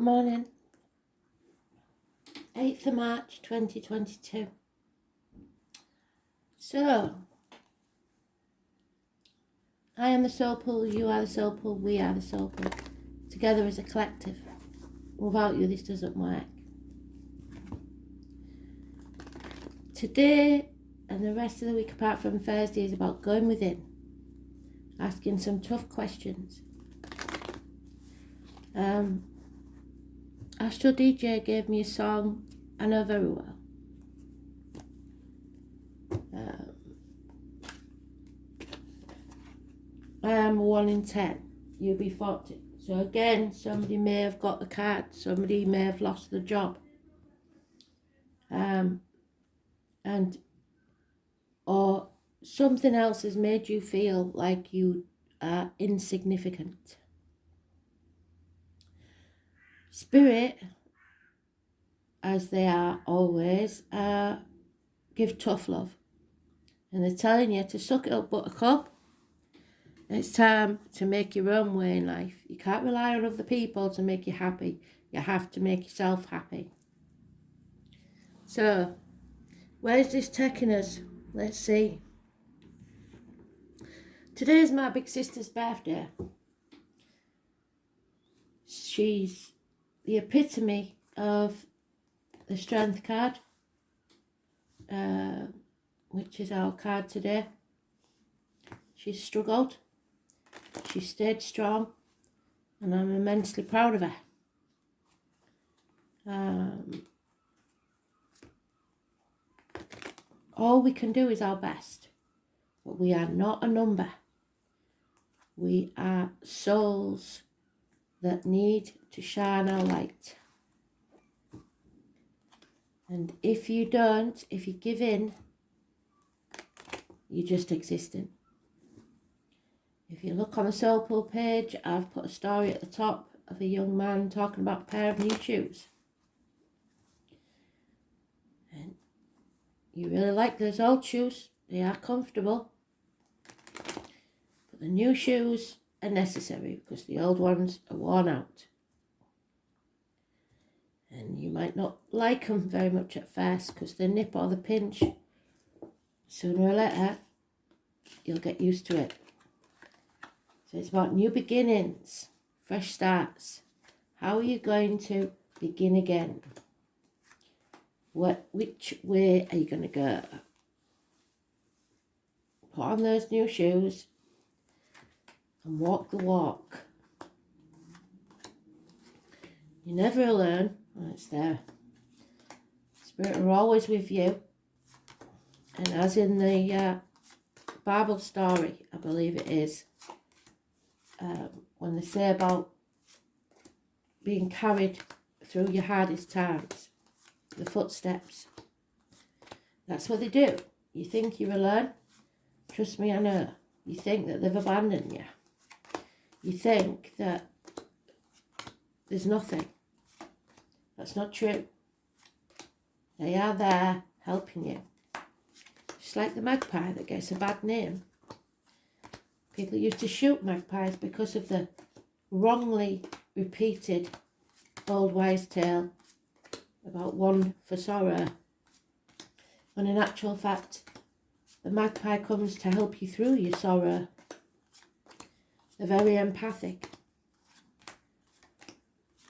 Morning, 8th of March 2022. So, I am the soul pool, you are the soul pool, we are the soul pool. Together as a collective. Without you, this doesn't work. Today and the rest of the week, apart from Thursday, is about going within, asking some tough questions. Astro DJ gave me a song I know very well. I am 1 in 10. You'll be 40. So again, somebody may have got the card. Somebody may have lost the job. Or something else has made you feel like you are insignificant. Spirit, as they are always, give tough love. And they're telling you to suck it up, buttercup. It's time to make your own way in life. You can't rely on other people to make you happy. You have to make yourself happy. So, where's this taking us? Let's see. Today is my big sister's birthday. She's the epitome of the strength card, which is our card today. She's struggled. She stayed strong, and I'm immensely proud of her. All we can do is our best, but we are not a number. We are souls that need to shine our light. And if you don't, if you give in, you're just existing. If you look on the Soul Pool page, I've put a story at the top of a young man talking about a pair of new shoes. And you really like those old shoes. They are comfortable. But the new shoes are necessary because the old ones are worn out. And you might not like them very much at first because they nip or they pinch. Sooner or later, you'll get used to it. So it's about new beginnings, fresh starts. How are you going to begin again? Which way are you going to go? Put on those new shoes and walk the walk. You're never alone. Oh, it's there. Spirit are always with you. And as in the Bible story, I believe it is, when they say about being carried through your hardest times, the footsteps, that's what they do. You think you're alone? Trust me, I know. You think that they've abandoned you. You think that there's nothing. That's not true. They are there helping you. Just like the magpie that gets a bad name. People used to shoot magpies because of the wrongly repeated old wise tale about one for sorrow. When in actual fact, the magpie comes to help you through your sorrow. They're very empathic.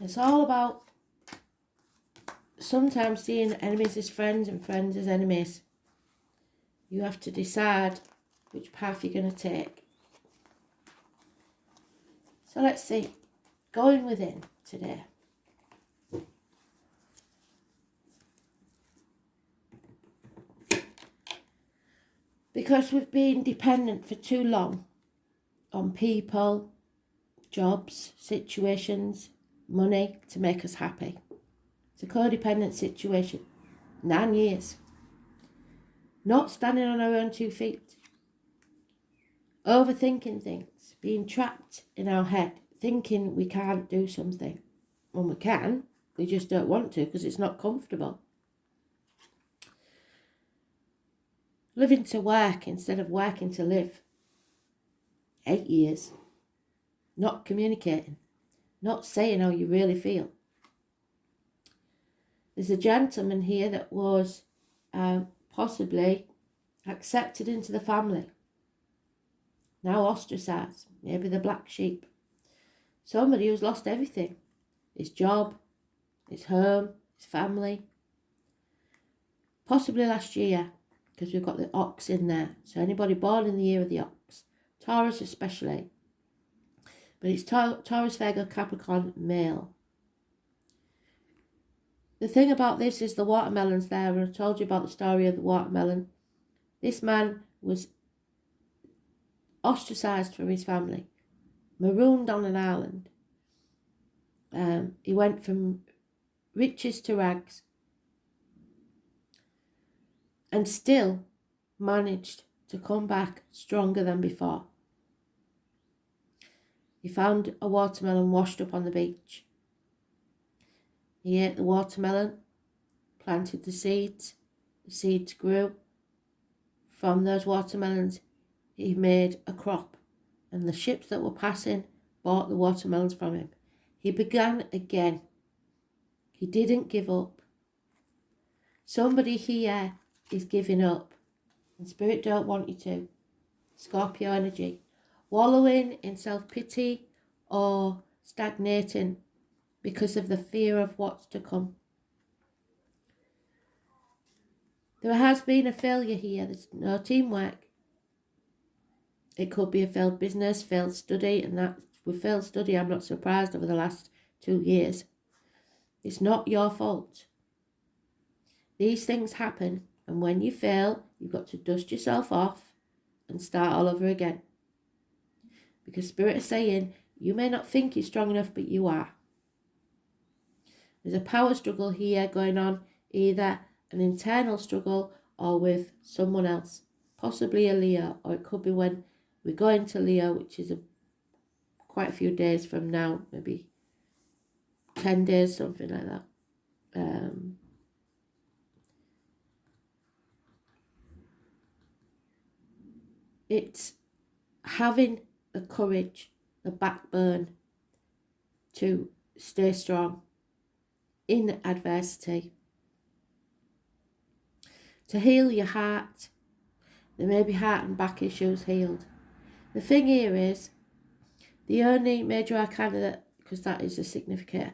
It's all about sometimes seeing enemies as friends and friends as enemies. You have to decide which path you're going to take. So let's see, going within today. Because we've been dependent for too long on people, jobs, situations, money to make us happy. It's a codependent situation. 9 years. Not standing on our own 2 feet. Overthinking things, being trapped in our head, thinking we can't do something. When we can, we just don't want to because it's not comfortable. Living to work instead of working to live. 8 years. Not communicating. Not saying how you really feel. There's a gentleman here that was possibly accepted into the family, now ostracised, maybe the black sheep. Somebody who's lost everything, his job, his home, his family. Possibly last year, because we've got the ox in there. So anybody born in the year of the ox, Taurus especially. But it's Taurus, Virgo, Capricorn, male. The thing about this is the watermelon's there, and I told you about the story of the watermelon. This man was ostracised from his family, marooned on an island. He went from riches to rags, and still managed to come back stronger than before. He found a watermelon washed up on the beach. He ate the watermelon, planted the seeds grew. From those watermelons, he made a crop, and the ships that were passing bought the watermelons from him. He began again. He didn't give up. Somebody here is giving up, and Spirit don't want you to. Scorpio energy. Wallowing in self-pity or stagnating because of the fear of what's to come. There has been a failure here. There's no teamwork. It could be a failed business, failed study, and that with failed study, I'm not surprised over the last 2 years. It's not your fault. These things happen, and when you fail, you've got to dust yourself off and start all over again. Because Spirit is saying, you may not think you're strong enough, but you are. There's a power struggle here going on, either an internal struggle or with someone else, possibly a Leo, or it could be when we go into Leo, which is quite a few days from now, maybe 10 days, something like that. It's having the courage, the backbone to stay strong in adversity. To heal your heart. There may be heart and back issues healed. The thing here is, the only major arcana that, because that is a significator,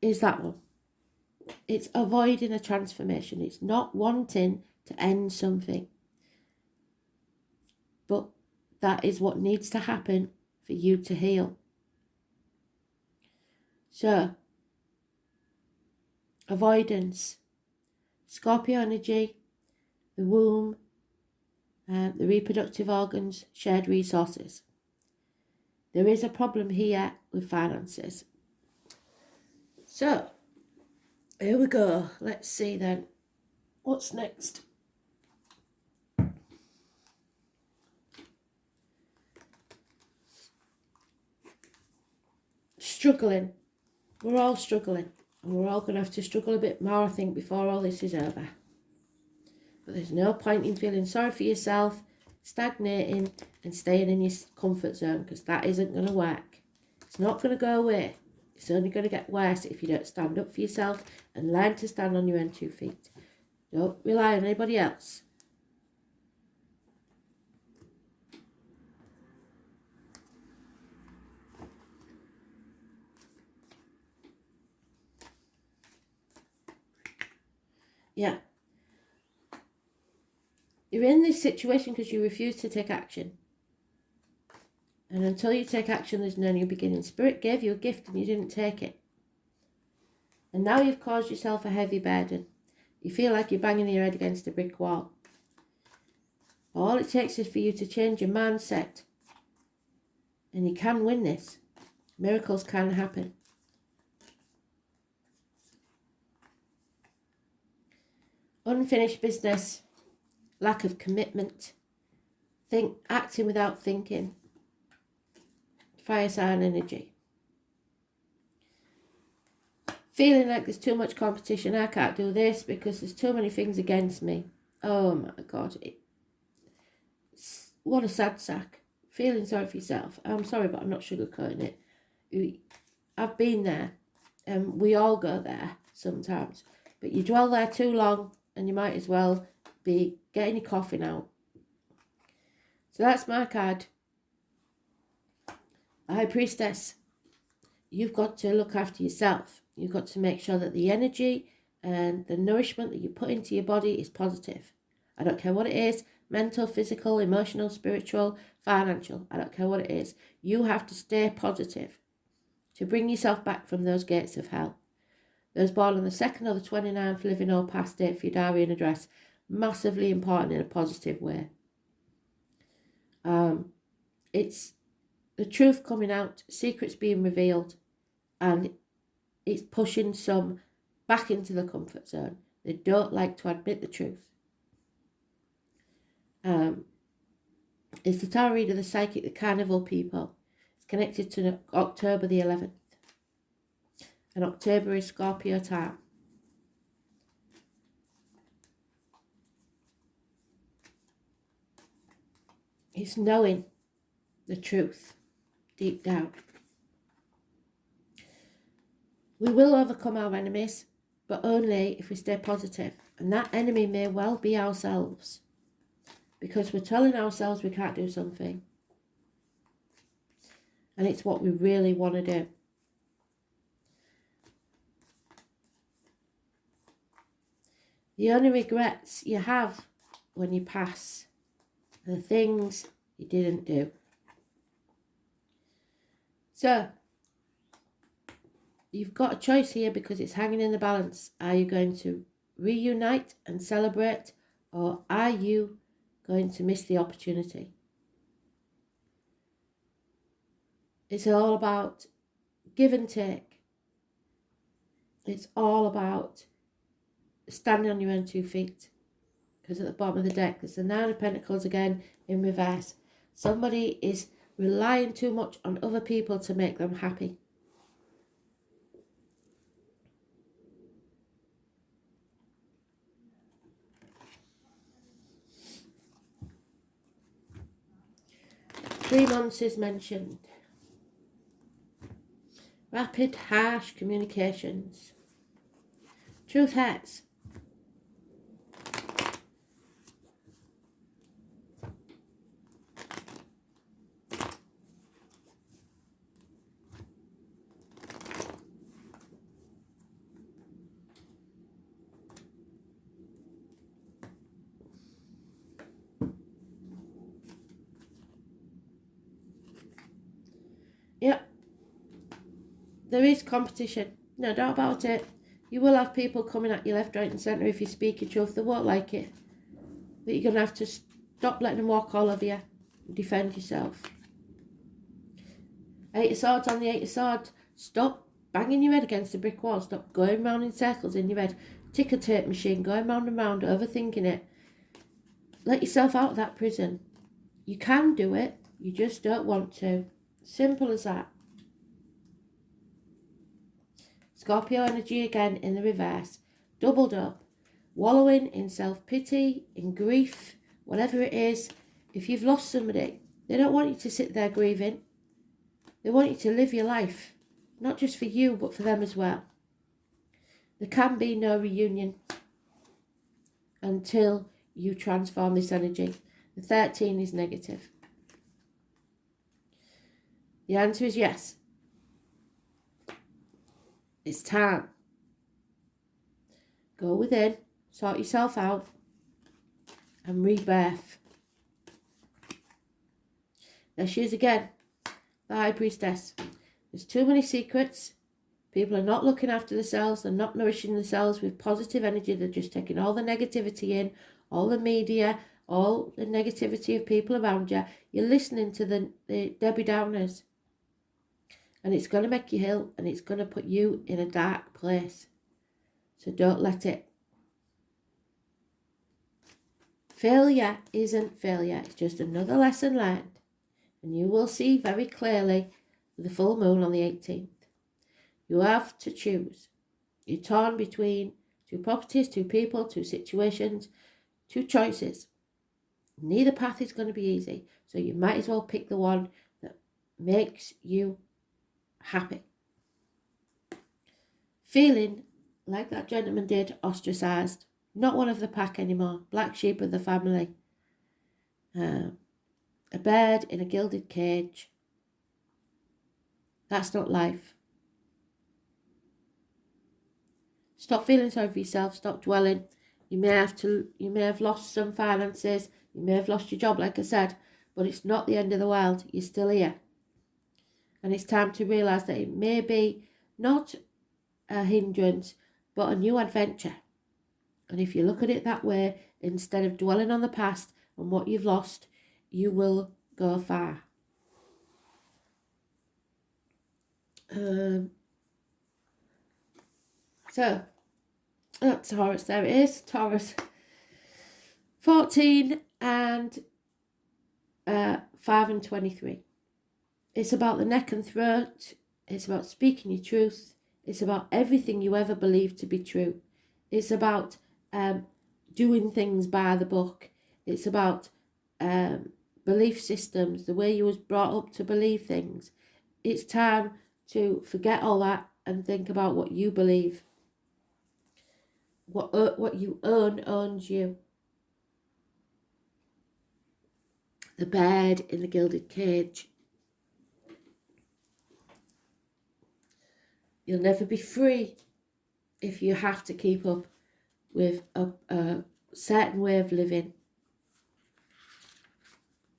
is that one. It's avoiding a transformation. It's not wanting to end something. But that is what needs to happen for you to heal. So, avoidance, Scorpio energy, the womb, the reproductive organs, shared resources. There is a problem here with finances. So, here we go. Let's see then. What's next? Struggling. We're all struggling. And we're all going to have to struggle a bit more, I think, before all this is over. But there's no point in feeling sorry for yourself, stagnating and staying in your comfort zone, because that isn't going to work. It's not going to go away. It's only going to get worse if you don't stand up for yourself and learn to stand on your own 2 feet. Don't rely on anybody else. Yeah. You're in this situation because you refuse to take action. And until you take action, there's no new beginning. Spirit gave you a gift and you didn't take it. And now you've caused yourself a heavy burden. You feel like you're banging your head against a brick wall. All it takes is for you to change your mindset. And you can win this. Miracles can happen. Unfinished business. Lack of commitment. Acting without thinking. Fire sign energy. Feeling like there's too much competition. I can't do this because there's too many things against me. Oh my God. What a sad sack. Feeling sorry for yourself. I'm sorry, but I'm not sugarcoating it. I've been there. We all go there. sometimes. But you dwell there too long and you might as well be getting your coffin out. So that's my card. High Priestess. You've got to look after yourself. You've got to make sure that the energy and the nourishment that you put into your body is positive. I don't care what it is, mental, physical, emotional, spiritual, financial. I don't care what it is. You have to stay positive to bring yourself back from those gates of hell. Those born on the 2nd or the 29th, living or past date for your diary and address, massively important in a positive way. It's the truth coming out, secrets being revealed, and it's pushing some back into the comfort zone. They don't like to admit the truth. It's the tarot reader, the psychic, the carnival people. It's connected to October the 11th. And October is Scorpio time. It's knowing the truth deep down. We will overcome our enemies, but only if we stay positive. And that enemy may well be ourselves, because we're telling ourselves we can't do something. And it's what we really want to do. The only regrets you have when you pass are the things you didn't do. So, you've got a choice here because it's hanging in the balance. Are you going to reunite and celebrate, or are you going to miss the opportunity? It's all about give and take. It's all about standing on your own 2 feet. Because at the bottom of the deck, there's the 9 of Pentacles again in reverse. Somebody is relying too much on other people to make them happy. Three months is mentioned. Rapid, harsh communications. Truth hurts. Yep. There is competition. No doubt about it. You will have people coming at you left, right and centre if you speak your truth. They won't like it. But you're going to have to stop letting them walk all over you and defend yourself. 8 of Swords on the 8 of Swords. Stop banging your head against a brick wall. Stop going round in circles in your head. Ticker tape machine, going round and round, overthinking it. Let yourself out of that prison. You can do it. You just don't want to. Simple as that. Scorpio energy again in the reverse. Doubled up. Wallowing in self-pity, in grief, whatever it is. If you've lost somebody, they don't want you to sit there grieving. They want you to live your life. Not just for you, but for them as well. There can be no reunion until you transform this energy. The 13 is negative. The answer is yes. It's time. Go within, sort yourself out, and rebirth. There she is again, the High Priestess. There's too many secrets. People are not looking after themselves. They're not nourishing themselves with positive energy. They're just taking all the negativity in, all the media, all the negativity of people around you. You're listening to the Debbie Downers. And it's going to make you ill, and it's going to put you in a dark place. So don't let it. Failure isn't failure. It's just another lesson learned. And you will see very clearly the full moon on the 18th. You have to choose. You're torn between 2 properties, 2 people, 2 situations, 2 choices. Neither path is going to be easy. So you might as well pick the one that makes you happy. Feeling like that gentleman did, ostracised. Not one of the pack anymore. Black sheep of the family. A bird in a gilded cage. That's not life. Stop feeling sorry for yourself. Stop dwelling. You may have lost some finances. You may have lost your job, like I said, but it's not the end of the world. You're still here. And it's time to realise that it may be not a hindrance, but a new adventure. And if you look at it that way, instead of dwelling on the past and what you've lost, you will go far. Taurus, there it is, Taurus. 14 and 5 and 23. It's about the neck and throat. It's about speaking your truth. It's about everything you ever believed to be true. It's about doing things by the book. It's about belief systems, the way you was brought up to believe things. It's time to forget all that and think about what you believe. What you own owns you. The bird in the gilded cage. You'll never be free if you have to keep up with a certain way of living.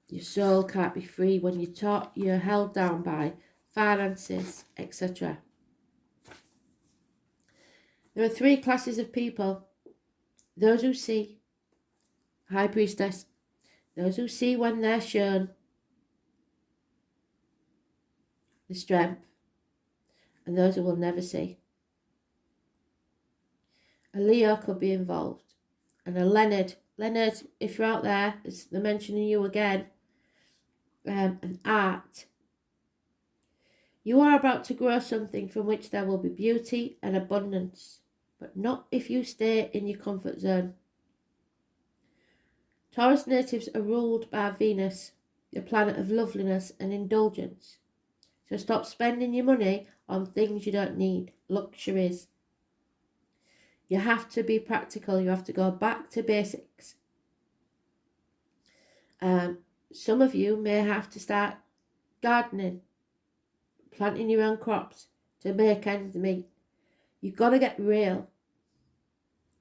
Your soul can't be free when you're held down by finances, etc. There are 3 classes of people. Those who see, High Priestess, those who see when they're shown the strength, and those who will never see. A Leo could be involved, and a Leonard, if you're out there, they're mentioning you again, an art. You are about to grow something from which there will be beauty and abundance, but not if you stay in your comfort zone. Taurus natives are ruled by Venus, the planet of loveliness and indulgence. So stop spending your money on things you don't need, luxuries. You have to be practical. You have to go back to basics. Some of you may have to start gardening, planting your own crops to make ends meet. You've got to get real.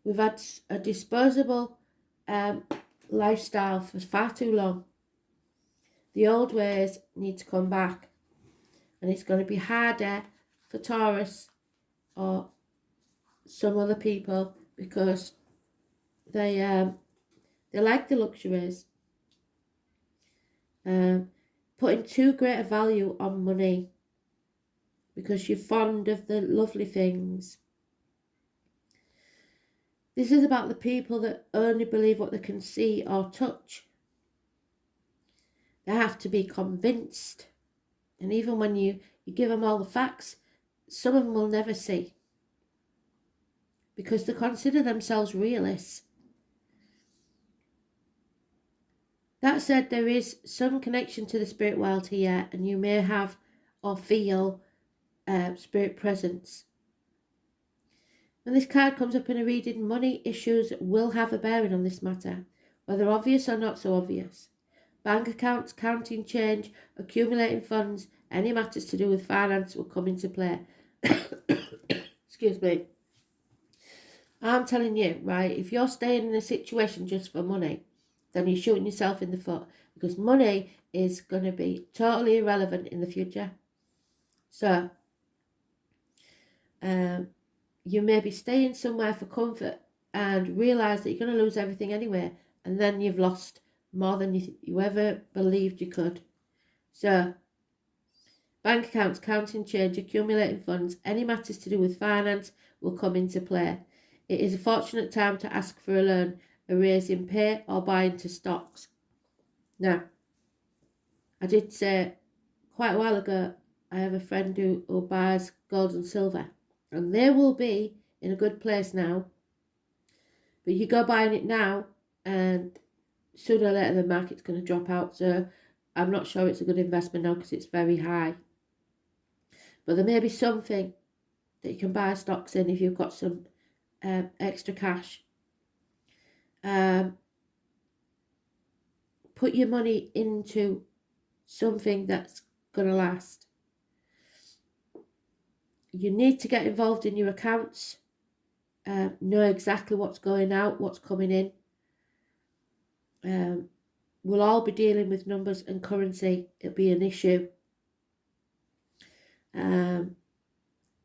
We've had a disposable lifestyle for far too long. The old ways need to come back, and it's going to be harder for Taurus or some other people because they like the luxuries. Putting too great a value on money because you're fond of the lovely things. This is about the people that only believe what they can see or touch. They have to be convinced. And even when you give them all the facts, some of them will never see. Because they consider themselves realists. That said, there is some connection to the spirit world here, and you may have or feel spirit presence. When this card comes up in a reading, money issues will have a bearing on this matter, whether obvious or not so obvious. Bank accounts, counting change, accumulating funds, any matters to do with finance will come into play. Excuse me. I'm telling you, right, if you're staying in a situation just for money, then you're shooting yourself in the foot, because money is going to be totally irrelevant in the future. So, you may be staying somewhere for comfort and realise that you're going to lose everything anyway, and then you've lost more than you ever believed you could. So, bank accounts, counting change, accumulating funds, any matters to do with finance will come into play. It is a fortunate time to ask for a loan, a raise in pay, or buy into stocks. Now, I did say quite a while ago, I have a friend who buys gold and silver, and they will be in a good place now. But you go buying it now, and sooner or later the market's going to drop out. So I'm not sure it's a good investment now because it's very high. But there may be something that you can buy stocks in if you've got some extra cash. Put your money into something that's going to last. You need to get involved in your accounts. Know exactly what's going out, what's coming in. We'll all be dealing with numbers and currency. It'll be an issue.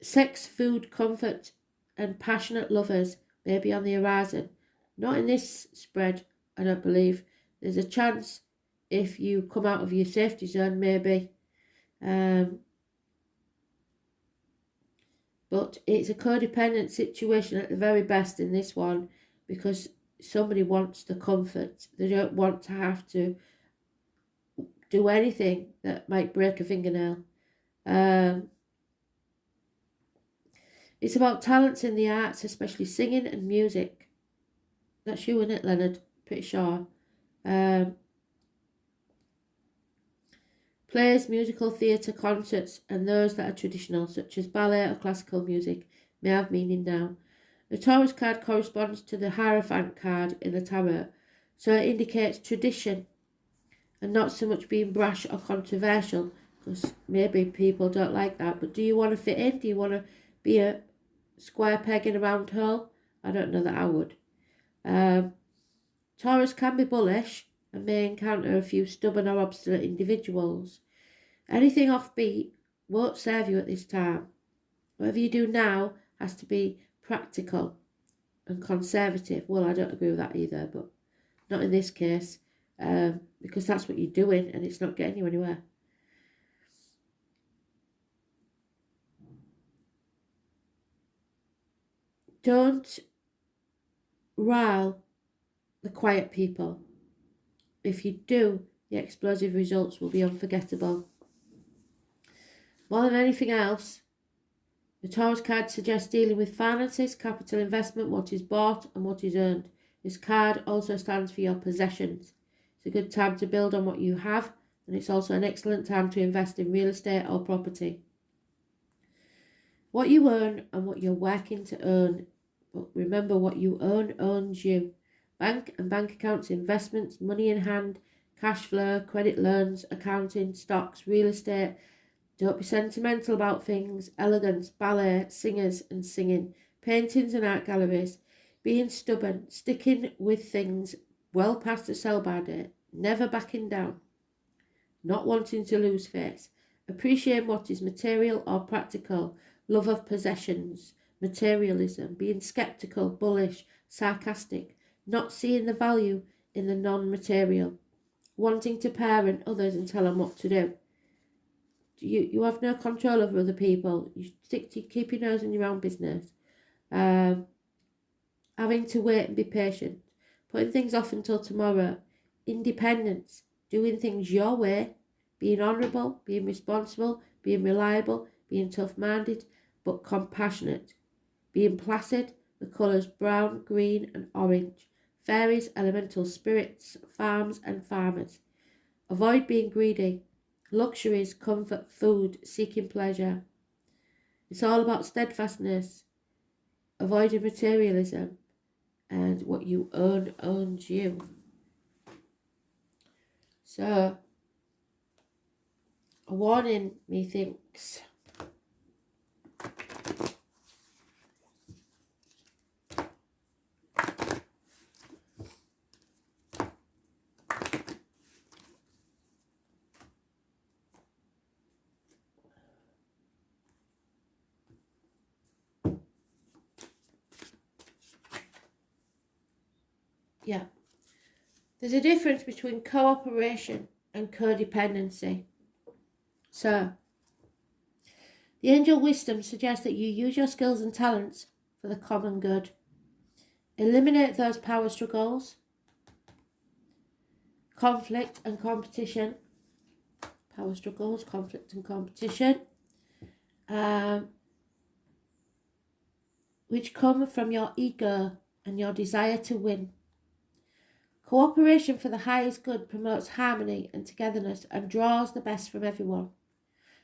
Sex, food, comfort, and passionate lovers may be on the horizon. Not in this spread, I don't believe. There's a chance if you come out of your safety zone, maybe. But it's a codependent situation at the very best in this one, because somebody wants the comfort. They don't want to have to do anything that might break a fingernail. It's about talents in the arts, especially singing and music. That's you, isn't it, Leonard? Pretty sure. Plays, musical theatre, concerts, and those that are traditional, such as ballet or classical music, may have meaning now. The Taurus card corresponds to the Hierophant card in the tarot, so it indicates tradition and not so much being brash or controversial, because maybe people don't like that. But do you want to fit in? Do you want to be a square peg in a round hole? I don't know that I would. Taurus can be bullish and may encounter a few stubborn or obstinate individuals. Anything offbeat won't serve you at this time. Whatever you do now has to be practical and conservative. Well, I don't agree with that either, but not in this case, because that's what you're doing and it's not getting you anywhere. Don't rile the quiet people. If you do, the explosive results will be unforgettable. More than anything else, the Taurus card suggests dealing with finances, capital investment, what is bought and what is earned. This card also stands for your possessions. It's a good time to build on what you have, and it's also an excellent time to invest in real estate or property. What you earn and what you're working to earn, but remember, what you earn owns you. Bank and bank accounts, investments, money in hand, cash flow, credit loans, accounting, stocks, real estate. Don't be sentimental about things. Elegance, ballet, singers and singing, paintings and art galleries. Being stubborn, sticking with things well past the sell-by date, never backing down. Not wanting to lose face. Appreciate what is material or practical. Love of possessions, materialism, being skeptical, bullish, sarcastic. Not seeing the value in the non-material, wanting to parent others and tell them what to do. You have no control over other people. You stick to keep your nose in your own business. Having to wait and be patient, putting things off until tomorrow. Independence, doing things your way, being honourable, being responsible, being reliable, being tough-minded but compassionate, being placid, the colours brown, green and orange. Fairies, elemental spirits, farms and farmers. Avoid being greedy. Luxuries, comfort, food, seeking pleasure. It's all about steadfastness, avoiding materialism, and what you earn owns you. So, a warning, methinks. Yeah. There's a difference between cooperation and codependency. So, the angel wisdom suggests that you use your skills and talents for the common good. Eliminate those power struggles, conflict and competition. Power struggles, conflict and competition. Which come from your ego and your desire to win. Cooperation for the highest good promotes harmony and togetherness and draws the best from everyone.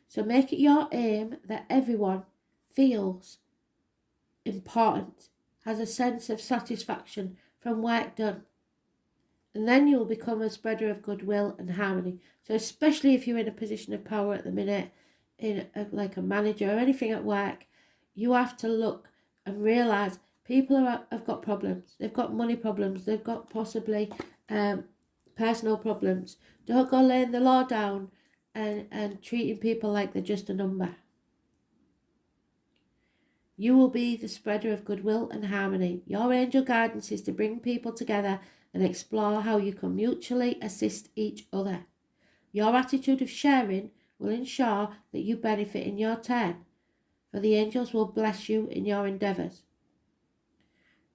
So make it your aim that everyone feels important, has a sense of satisfaction from work done. And then you'll become a spreader of goodwill and harmony. So especially if you're in a position of power at the minute, like a manager or anything at work, you have to look and realise people have got problems. They've got money problems. They've got possibly personal problems. Don't go laying the law down and treating people like they're just a number. You will be the spreader of goodwill and harmony. Your angel guidance is to bring people together and explore how you can mutually assist each other. Your attitude of sharing will ensure that you benefit in your turn, for the angels will bless you in your endeavours.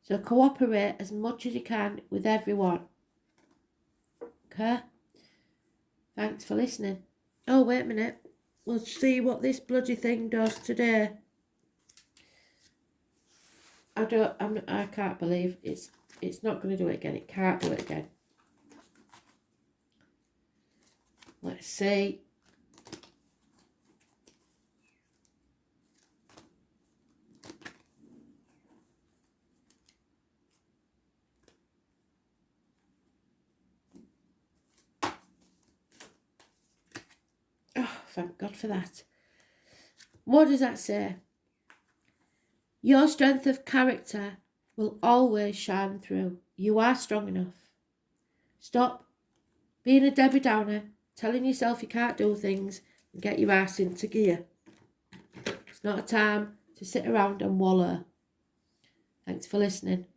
So cooperate as much as you can with everyone. Okay? Thanks for listening. Oh, wait a minute. We'll see what this bloody thing does today. I can't believe it's not going to do it again. It can't do it again. Let's see. Oh, thank God for that. What does that say? Your strength of character will always shine through. You are strong enough. Stop being a Debbie Downer, telling yourself you can't do things, and get your ass into gear. It's not a time to sit around and wallow. Thanks for listening.